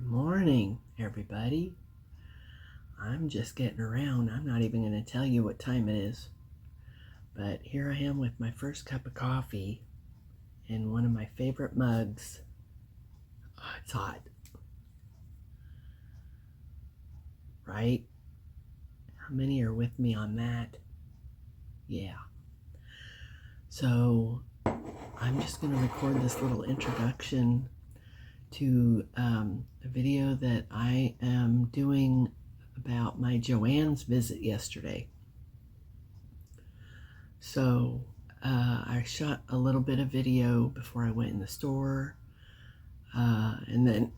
Morning, everybody. I'm just getting around. I'm not even going to tell you what time it is. But here I am with my first cup of coffee in one of my favorite mugs. Oh, it's hot. Right? How many are with me on that? Yeah. So I'm just going to record this little introduction to a video that I am doing about my JoAnn's visit yesterday. So I shot a little bit of video before I went in the store, and then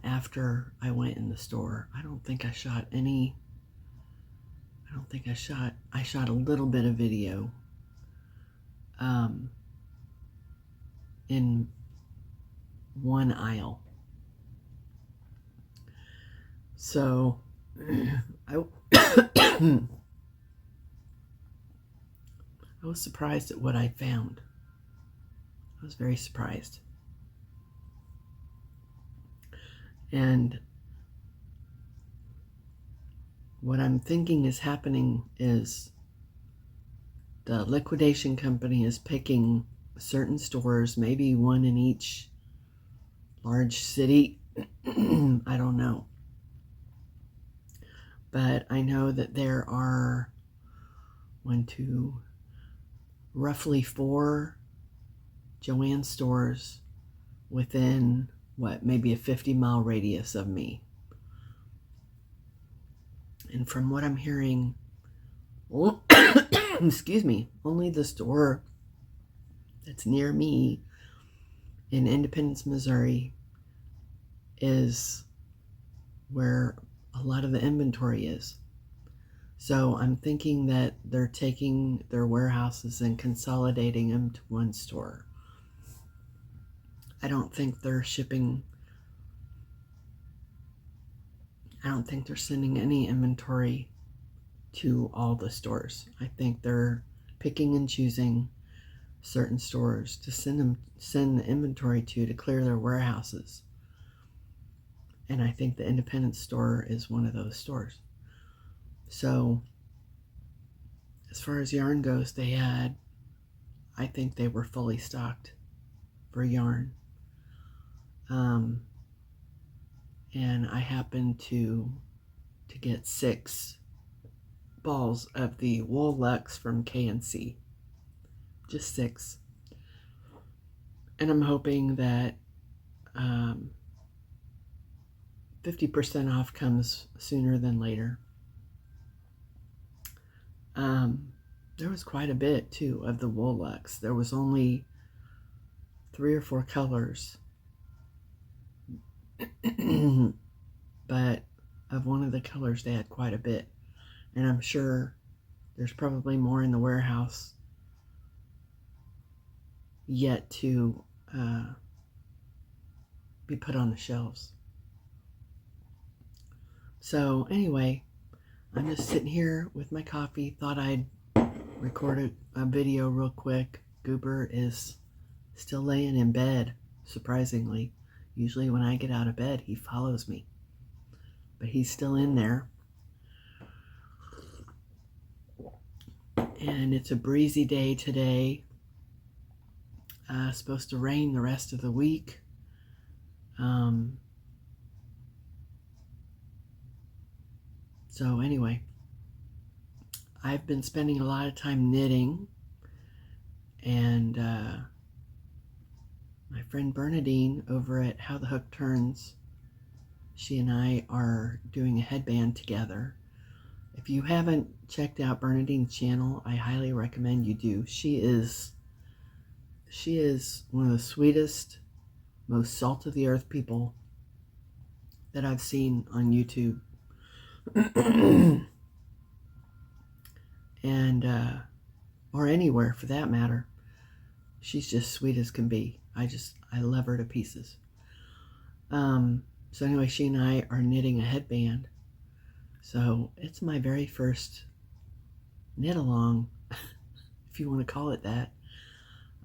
after I went in the store, I shot a little bit of video in one aisle. So I was surprised at what I found. I was very surprised. And what I'm thinking is happening is the liquidation company is picking certain stores, maybe one in each large city. I don't know. But I know that there are roughly 4 JoAnn's stores within maybe a 50-mile radius of me. And from what I'm hearing, excuse me, only the store that's near me in Independence, Missouri is where a lot of the inventory is. So I'm thinking that they're taking their warehouses and consolidating them to one store. I don't think they're sending any inventory to all the stores. I think they're picking and choosing certain stores to send the inventory to clear their warehouses. And I think the independent store is one of those stores. So as far as yarn goes, I think they were fully stocked for yarn. And I happened to get 6 balls of the Wool Luxe from K&C. Just 6. And I'm hoping that 50% off comes sooner than later. There was quite a bit too of the Wool Luxe. There was only 3 or 4 colors, but of one of the colors they had quite a bit, and I'm sure there's probably more in the warehouse yet to be put on the shelves. So anyway, I'm just sitting here with my coffee. Thought I'd record a video real quick. Goober is still laying in bed, surprisingly. Usually when I get out of bed, he follows me. But he's still in there. And it's a breezy day today. Supposed to rain the rest of the week. So anyway, I've been spending a lot of time knitting, and my friend Bernadine over at How the Hook Turns, she and I are doing a headband together. If you haven't checked out Bernadine's channel, I highly recommend you do. She is one of the sweetest, most salt-of-the-earth people that I've seen on YouTube. And or anywhere for that matter. She's just sweet as can be. I love her to pieces. So anyway, she and I are knitting a headband. So it's my very first knit along, if you want to call it that.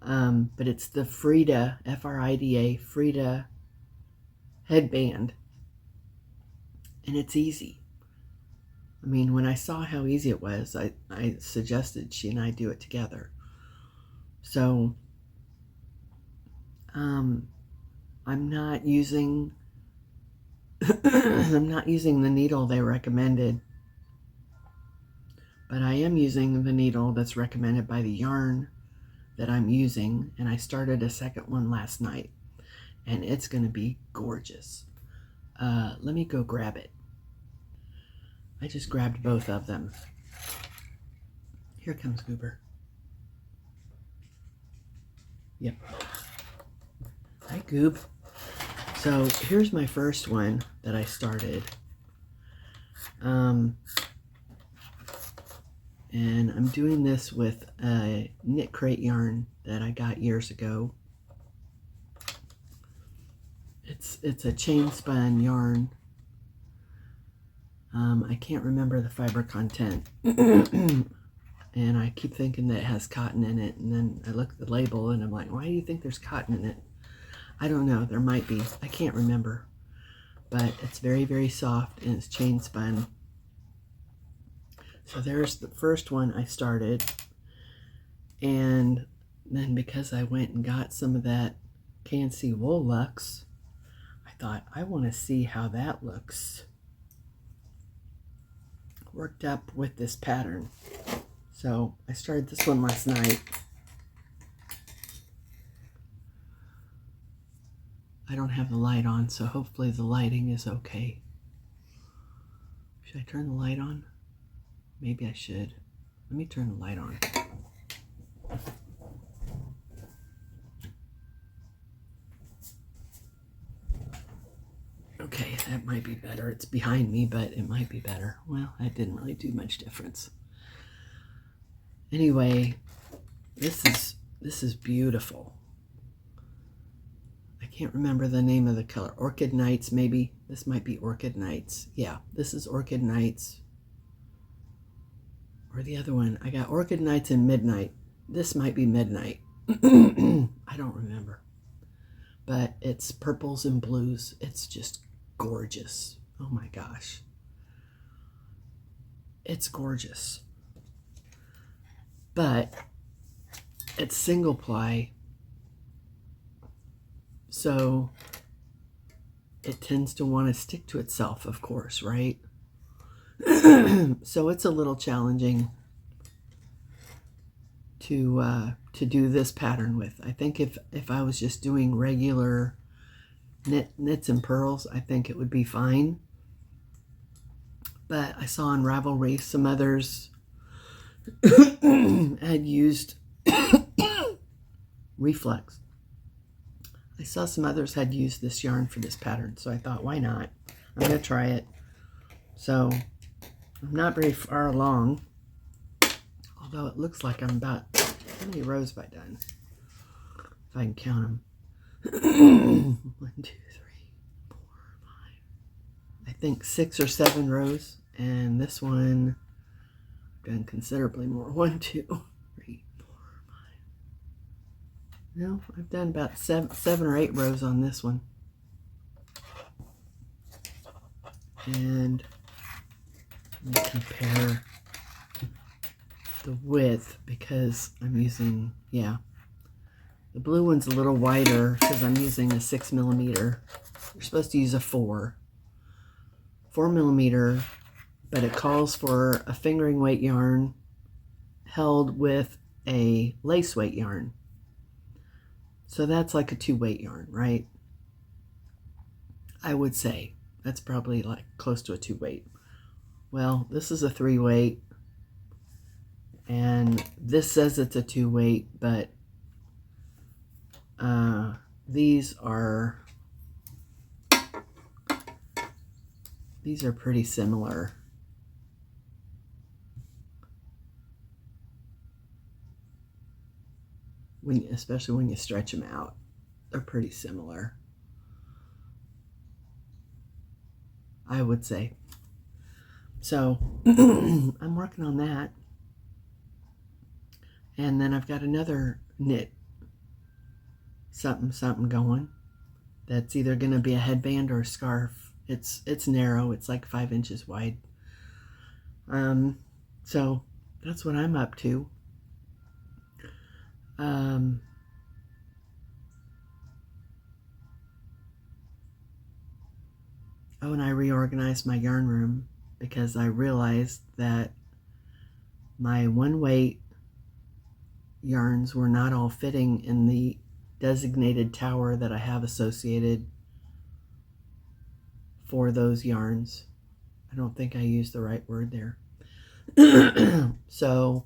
But it's the Frida, Frida headband, and it's easy. I mean, when I saw how easy it was, I suggested she and I do it together. So I'm not using I'm not using the needle they recommended, but I am using the needle that's recommended by the yarn that I'm using, and I started a second one last night, and it's going to be gorgeous. Let me go grab it. I just grabbed both of them. Here comes Goober. Yep. Hi, Goob. So here's my first one that I started. And I'm doing this with a knit crate yarn that I got years ago. It's a chain spun yarn. I can't remember the fiber content. And I keep thinking that it has cotton in it, and then I look at the label and I'm like, why do you think there's cotton in it? I don't know, there might be. I can't remember. But it's very, very soft, and it's chain spun. So there's the first one I started. And then because I went and got some of that KNC Wool Luxe, I thought, I want to see how that looks worked up with this pattern. So I started this one last night. I don't have the light on, so hopefully the lighting is okay. Should I turn the light on? Maybe I should. Let me turn the light on. Okay, that might be better. It's behind me, but it might be better. Well, that didn't really do much difference. Anyway, this is beautiful. I can't remember the name of the color. Orchid Nights, maybe. This might be Orchid Nights. Yeah, this is Orchid Nights. Or the other one. I got Orchid Nights and Midnight. This might be Midnight. I don't remember. But it's purples and blues. It's just gorgeous. Oh my gosh. It's gorgeous. But it's single ply, so it tends to want to stick to itself, of course, right? So it's a little challenging to do this pattern with. I think if I was just doing regular knits and pearls, I think it would be fine. But I saw on Ravelry some others had used Reflex. I saw some others had used this yarn for this pattern, so I thought, why not? I'm going to try it. So I'm not very far along, although it looks like I'm about, how many rows have I done? If I can count them. 1, 2, 3, 4, 5. I think 6 or 7 rows, and this one I've done considerably more. 1, 2, 3, 4, 5. No, I've done about 7 or 8 rows on this one. And let me compare the width, because I'm using, yeah, the blue one's a little wider because I'm using a 6mm. You're supposed to use a 4mm, but it calls for a fingering weight yarn held with a lace weight yarn. So that's like a 2-weight yarn, right? I would say that's probably like close to a 2-weight. Well, this is a 3-weight, and this says it's a 2-weight, but these are pretty similar. Especially when you stretch them out, they're pretty similar, I would say. So I'm working on that, and then I've got another knit something going that's either going to be a headband or a scarf. It's narrow. It's like 5 inches wide. So that's what I'm up to. Oh, and I reorganized my yarn room because I realized that my one weight yarns were not all fitting in the designated tower that I have associated for those yarns. I don't think I used the right word there. So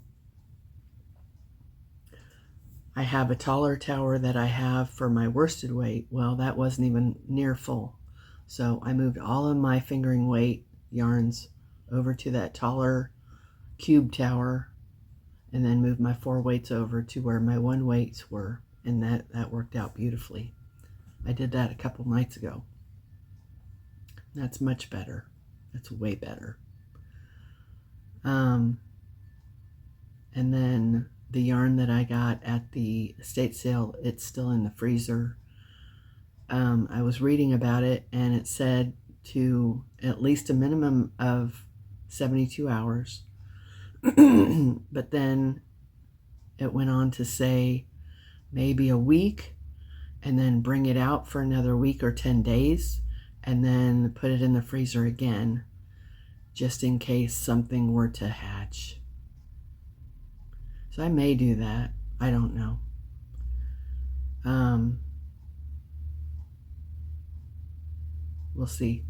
I have a taller tower that I have for my worsted weight. Well, that wasn't even near full. So I moved all of my fingering weight yarns over to that taller cube tower, and then moved my 4 weights over to where my 1 weights were, and that worked out beautifully. I did that a couple nights ago. That's much better. That's way better. And then the yarn that I got at the estate sale, it's still in the freezer. I was reading about it, and it said to at least a minimum of 72 hours. But then it went on to say maybe a week, and then bring it out for another week or 10 days, and then put it in the freezer again, just in case something were to hatch. So I may do that. I don't know. We'll see.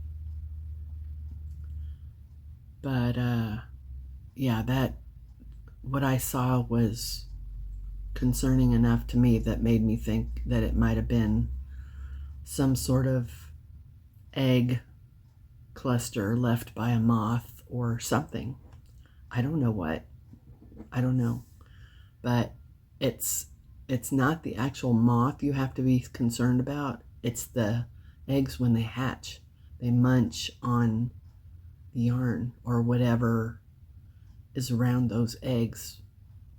But yeah, what I saw was concerning enough to me that made me think that it might have been some sort of egg cluster left by a moth or something. I don't know what. I don't know. But it's not the actual moth you have to be concerned about. It's the eggs when they hatch. They munch on the yarn or whatever is around those eggs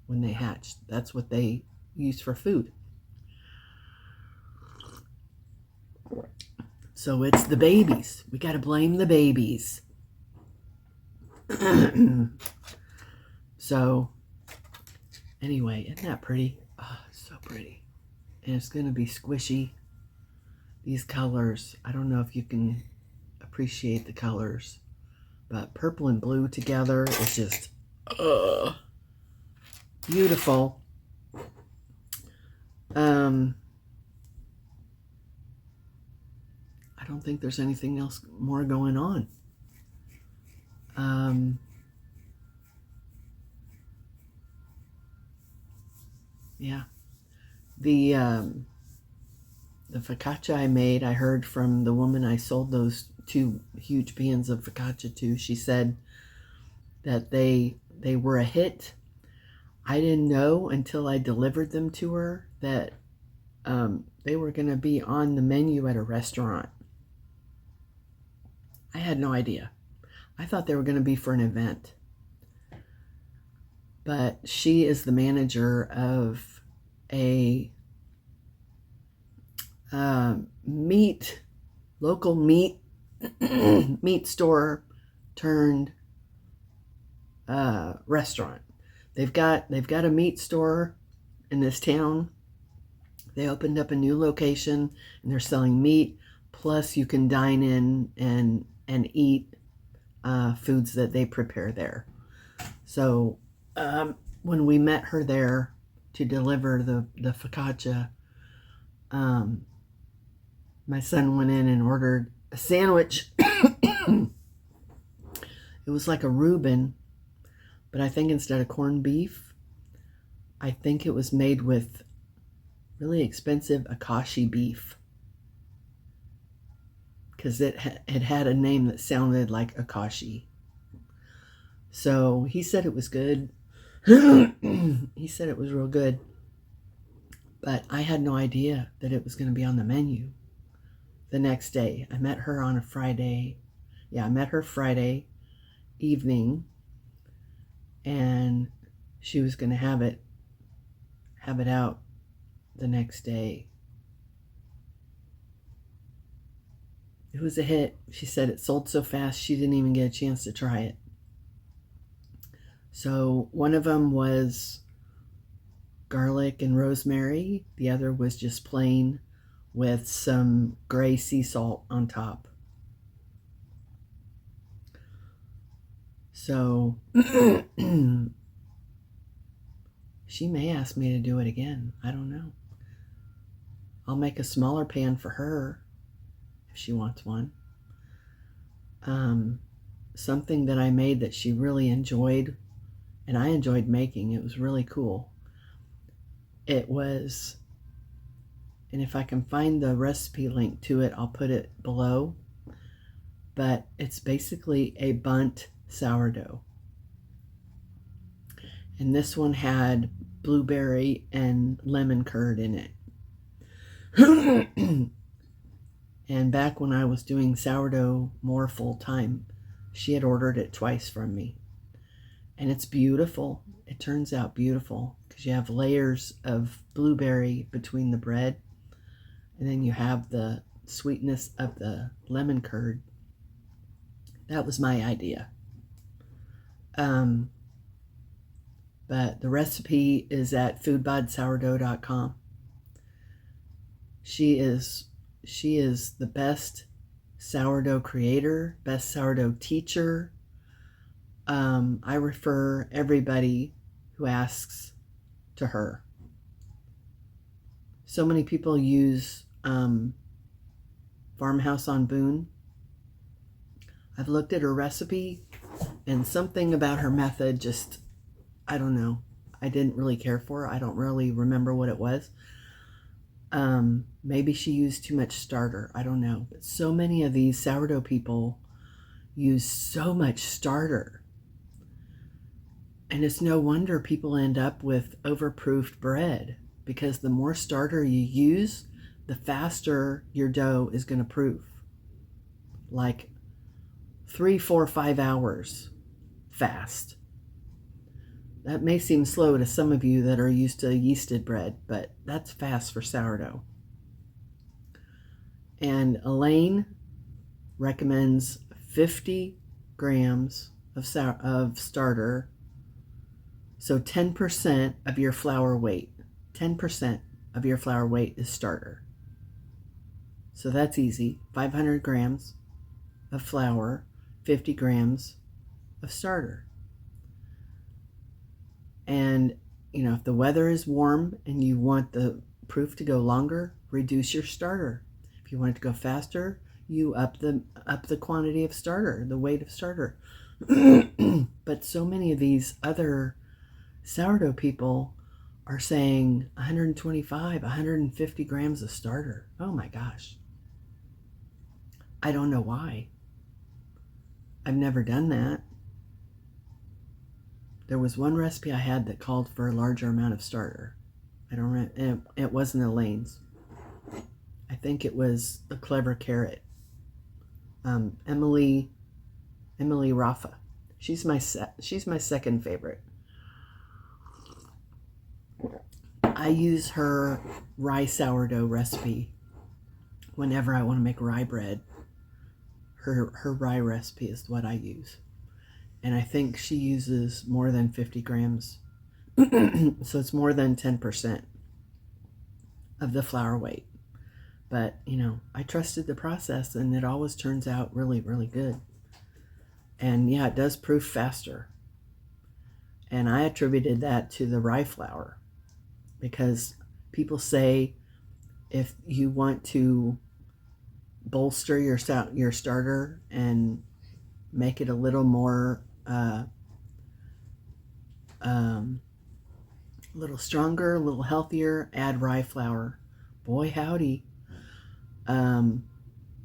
when they hatch. That's what they use for food. So it's the babies. We got to blame the babies. So anyway, isn't that pretty? Oh, so pretty. And it's going to be squishy. These colors, I don't know if you can appreciate the colors, but purple and blue together is just beautiful. I don't think there's anything else more going on. Yeah. The focaccia I made, I heard from the woman I sold those 2 huge pans of focaccia to. She said that they were a hit. I didn't know until I delivered them to her that they were going to be on the menu at a restaurant. I had no idea. I thought they were going to be for an event. But she is the manager of a local meat store turned restaurant. They've got a meat store in this town. They opened up a new location, and they're selling meat, plus you can dine in and eat foods that they prepare there. So when we met her there to deliver the focaccia, my son went in and ordered a sandwich. It was like a Reuben, but I think instead of corned beef, I think it was made with really expensive Akashi beef, because it had a name that sounded like Akashi. So he said it was good. He said it was real good, but I had no idea that it was going to be on the menu the next day. I met her on a Friday. Yeah, I met her Friday evening, and she was going to have it out the next day. It was a hit. She said it sold so fast she didn't even get a chance to try it. So one of them was garlic and rosemary. The other was just plain with some gray sea salt on top. So she may ask me to do it again. I don't know. I'll make a smaller pan for her if she wants one. Something that I made that she really enjoyed, and I enjoyed making. It was really cool. It was, and if I can find the recipe link to it, I'll put it below. But it's basically a bundt sourdough. And this one had blueberry and lemon curd in it. And back when I was doing sourdough more full time, she had ordered it twice from me. And it's beautiful. It turns out beautiful because you have layers of blueberry between the bread, and then you have the sweetness of the lemon curd. That was my idea. But the recipe is at foodbodsourdough.com. She is the best sourdough creator, best sourdough teacher. I refer everybody who asks to her. So many people use Farmhouse on Boone. I've looked at her recipe, and something about her method just, I don't know. I didn't really care for. I don't really remember what it was. Maybe she used too much starter. I don't know. But so many of these sourdough people use so much starter. And it's no wonder people end up with overproofed bread, because the more starter you use, the faster your dough is going to proof. Like 3, 4, 5 hours fast. That may seem slow to some of you that are used to yeasted bread, but that's fast for sourdough. And Elaine recommends 50 grams of starter. So 10% of your flour weight. 10% of your flour weight is starter. So that's easy. 500 grams of flour, 50 grams of starter. And, if the weather is warm and you want the proof to go longer, reduce your starter. If you want it to go faster, you up the quantity of starter, the weight of starter. But so many of these other sourdough people are saying 125, 150 grams of starter. Oh my gosh. I don't know why. I've never done that. There was one recipe I had that called for a larger amount of starter. I don't remember. It wasn't Elaine's. I think it was a Clever Carrot. Emily Rafa. She's my second favorite. I use her rye sourdough recipe whenever I want to make rye bread. Her rye recipe is what I use. And I think she uses more than 50 grams. So it's more than 10% of the flour weight. But, I trusted the process, and it always turns out really, really good. And yeah, it does proof faster. And I attributed that to the rye flour, because people say if you want to bolster your starter and make it a little more a little stronger, a little healthier, add rye flour. Boy howdy.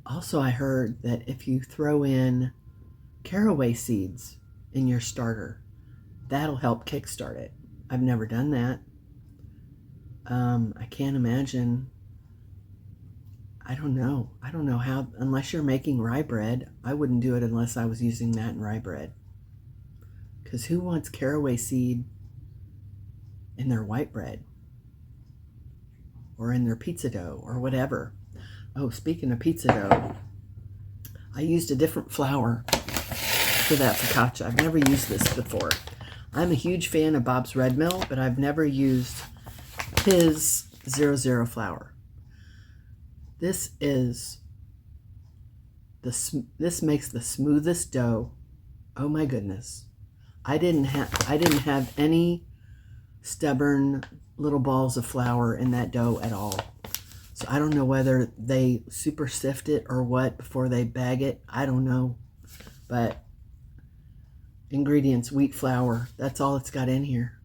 Also, I heard that if you throw in caraway seeds in your starter, that'll help kickstart it. I've never done that. I can't imagine. I don't know how, unless you're making rye bread. I wouldn't do it unless I was using that in rye bread. Because who wants caraway seed in their white bread? Or in their pizza dough or whatever. Oh, speaking of pizza dough, I used a different flour for that focaccia. I've never used this before. I'm a huge fan of Bob's Red Mill, but I've never used his 00 flour. This makes the smoothest dough. Oh my goodness. I didn't have any stubborn little balls of flour in that dough at all. So I don't know whether they super sift it or what before they bag it. I don't know. But ingredients, wheat flour, that's all it's got in here.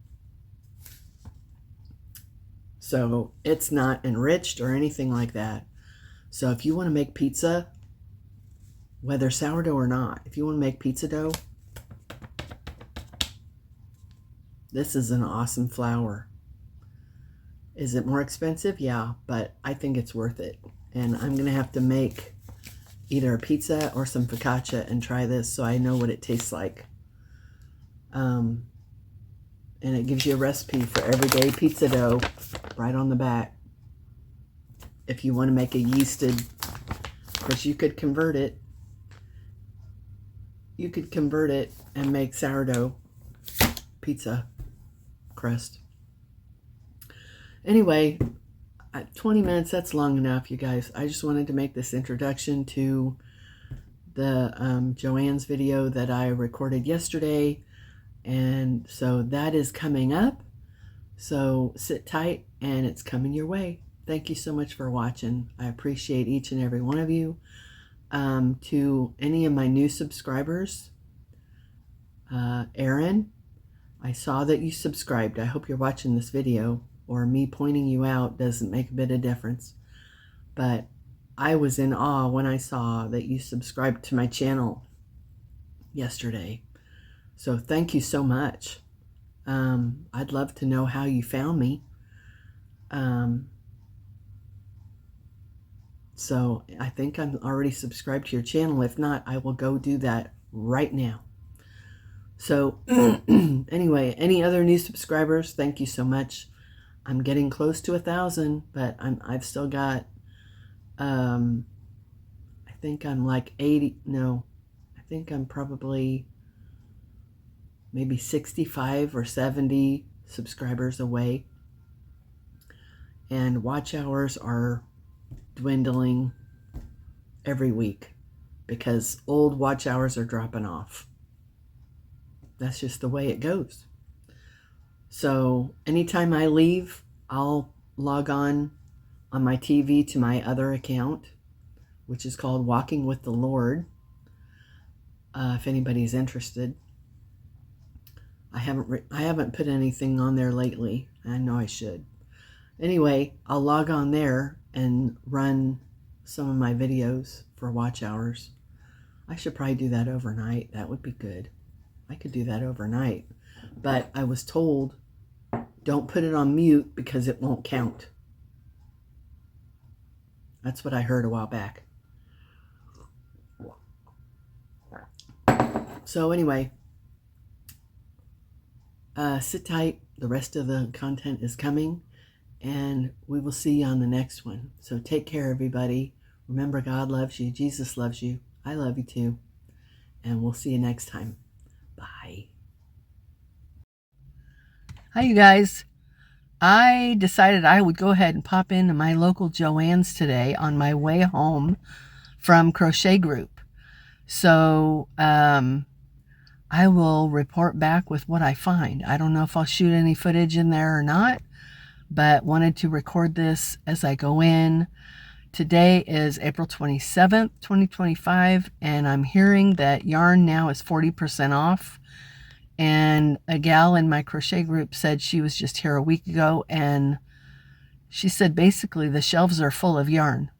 So it's not enriched or anything like that. So if you want to make pizza, whether sourdough or not, if you want to make pizza dough, this is an awesome flour. Is it more expensive? Yeah, but I think it's worth it. And I'm going to have to make either a pizza or some focaccia and try this so I know what it tastes like. And it gives you a recipe for everyday pizza dough right on the back. If you want to make a yeasted, of course you could convert it. You could convert it and make sourdough pizza crust. Anyway, 20 minutes, that's long enough, you guys. I just wanted to make this introduction to the JoAnn's video that I recorded yesterday. And so that is coming up. So sit tight and it's coming your way. Thank you so much for watching. I appreciate each and every one of you. To any of my new subscribers, Erin, I saw that you subscribed. I hope you're watching this video, or me pointing you out doesn't make a bit of difference. But I was in awe when I saw that you subscribed to my channel yesterday. So thank you so much. I'd love to know how you found me. So I think I'm already subscribed to your channel. If not, I will go do that right now. So anyway, any other new subscribers, thank you so much. I'm getting close to 1,000, but I've still got, I think I'm like 80, no, I think I'm probably maybe 65 or 70 subscribers away. And watch hours are dwindling every week because old watch hours are dropping off. That's just the way it goes. So anytime I leave, I'll log on my TV to my other account, which is called Walking with the Lord, if anybody's interested. I haven't put anything on there lately. I know I should. Anyway, I'll log on there and run some of my videos for watch hours. I should probably do that overnight. That would be good. I could do that overnight. But I was told, don't put it on mute because it won't count. That's what I heard a while back. So anyway, sit tight. The rest of the content is coming. And we will see you on the next one. So take care, everybody. Remember, God loves you. Jesus loves you. I love you too. And we'll see you next time. Bye. Hi, you guys. I decided I would go ahead and pop into my local JoAnn's today on my way home from Crochet Group. So I will report back with what I find. I don't know if I'll shoot any footage in there or not, but wanted to record this as I go in. Today is April 27th, 2025, and I'm hearing that yarn now is 40% off. And a gal in my crochet group said she was just here a week ago, and she said basically the shelves are full of yarn.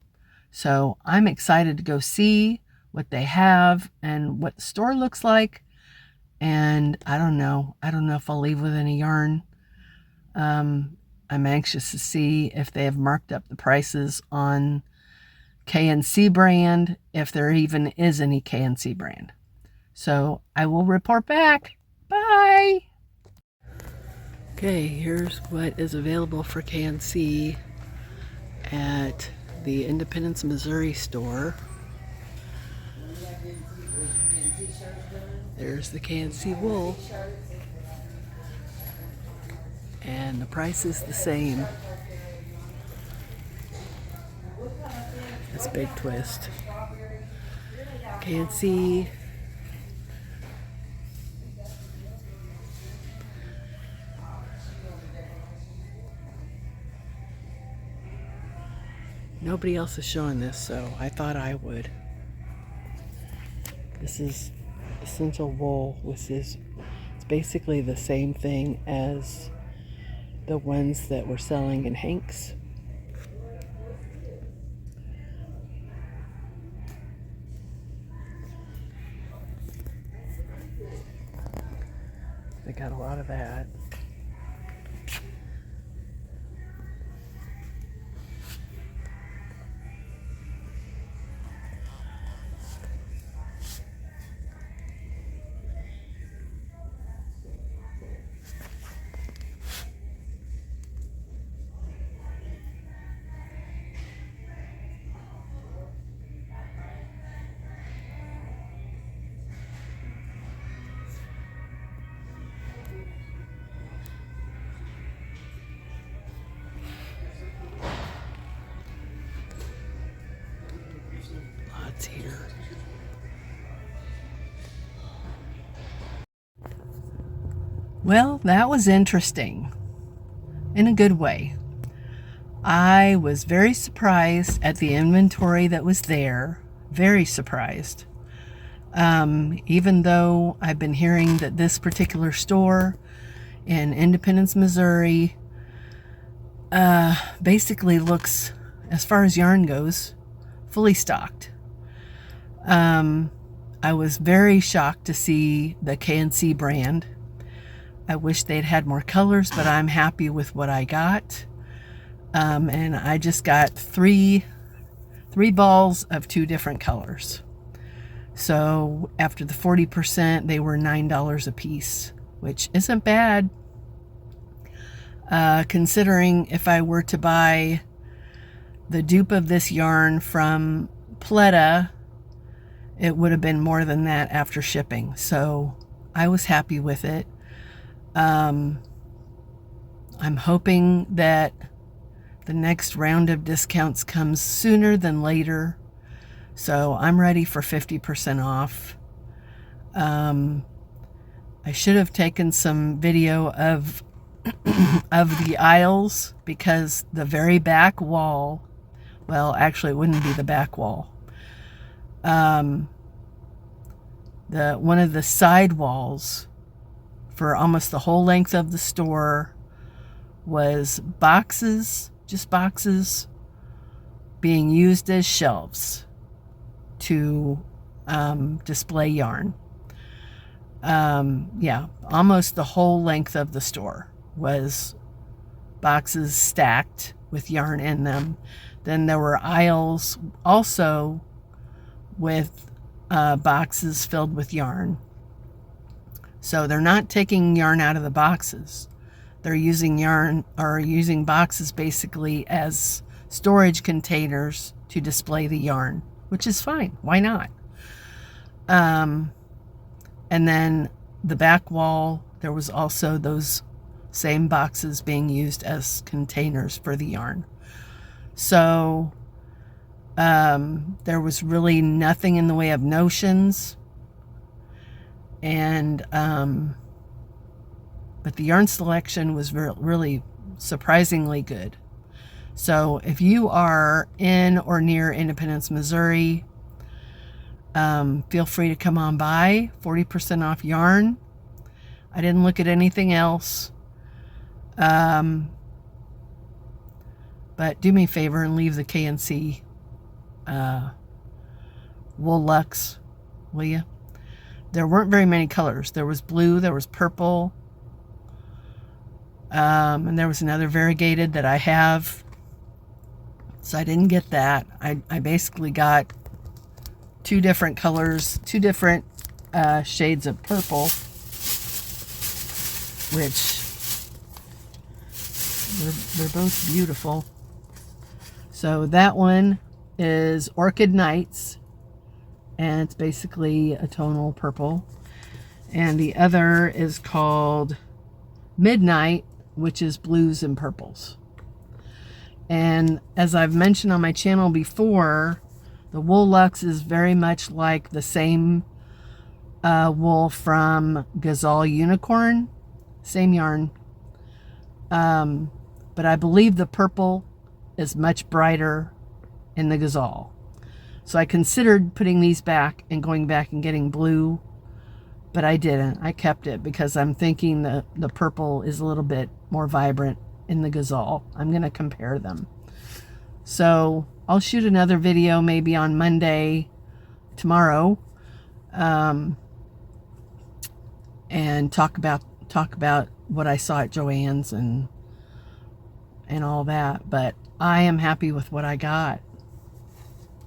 So I'm excited to go see what they have and what the store looks like. And I don't know if I'll leave with any yarn. I'm anxious to see if they have marked up the prices on K&C brand, if there even is any K&C brand. So I will report back. Bye. Okay, here's what is available for K&C at the Independence, Missouri store. There's the KNC wool. And the price is the same. That's a big twist. KNC. Nobody else is showing this, so I thought I would. This is essential wool, which is it's basically the same thing as the ones that we're selling in Hank's. They got a lot of that. Lots here. Well, that was interesting in a good way. I was very surprised at the inventory that was there. Very surprised. Even though I've been hearing that this particular store in Independence, Missouri, basically looks, as far as yarn goes, fully stocked. I was very shocked to see the KNC brand. I wish they'd had more colors, but I'm happy with what I got. And I just got three balls of 2 different colors. So after the 40%, they were $9 a piece, which isn't bad. Considering if I were to buy the dupe of this yarn from Pleta, it would have been more than that after shipping. So I was happy with it. I'm hoping that the next round of discounts comes sooner than later. So I'm ready for 50% off. I should have taken some video of the aisles, because the very back wall, well, actually it wouldn't be the back wall. One of the side walls for almost the whole length of the store was boxes, just boxes being used as shelves to display yarn. Yeah, almost the whole length of the store was boxes stacked with yarn in them. Then there were aisles also with boxes filled with yarn. So they're not taking yarn out of the boxes. They're using yarn, or using boxes basically as storage containers to display the yarn, which is fine. Why not? And then the back wall, there was also those same boxes being used as containers for the yarn. So there was really nothing in the way of notions. And but the yarn selection was really surprisingly good. So if you are in or near Independence, Missouri, feel free to come on by. 40% off yarn. I didn't look at anything else. But do me a favor and leave the KNC Wool Luxe, will you? There weren't very many colors. There was blue, there was purple, and there was another variegated that I have. So I didn't get that. I basically got 2 different colors, 2 different shades of purple, which they're both beautiful. So that one is Orchid Nights, and it's basically a tonal purple. And the other is called Midnight, which is blues and purples. And as I've mentioned on my channel before, the Wool Luxe is very much like the same wool from Gazelle Unicorn, same yarn. But I believe the purple is much brighter in the Gazelle. So I considered putting these back and going back and getting blue, but I didn't. I kept it because I'm thinking the purple is a little bit more vibrant in the Gazelle. I'm going to compare them. So I'll shoot another video maybe on Monday, tomorrow, and talk about what I saw at JoAnn's and all that. But I am happy with what I got.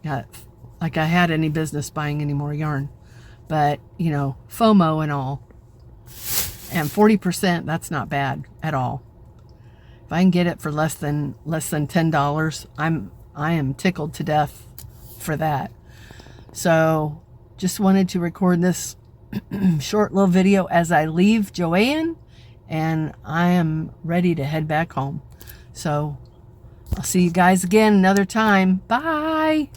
Like I had any business buying any more yarn. But, you know, FOMO and all. And 40%, that's not bad at all. If I can get it for less than $10, I am tickled to death for that. So just wanted to record this short little video as I leave JoAnn, and I am ready to head back home. So I'll see you guys again another time. Bye.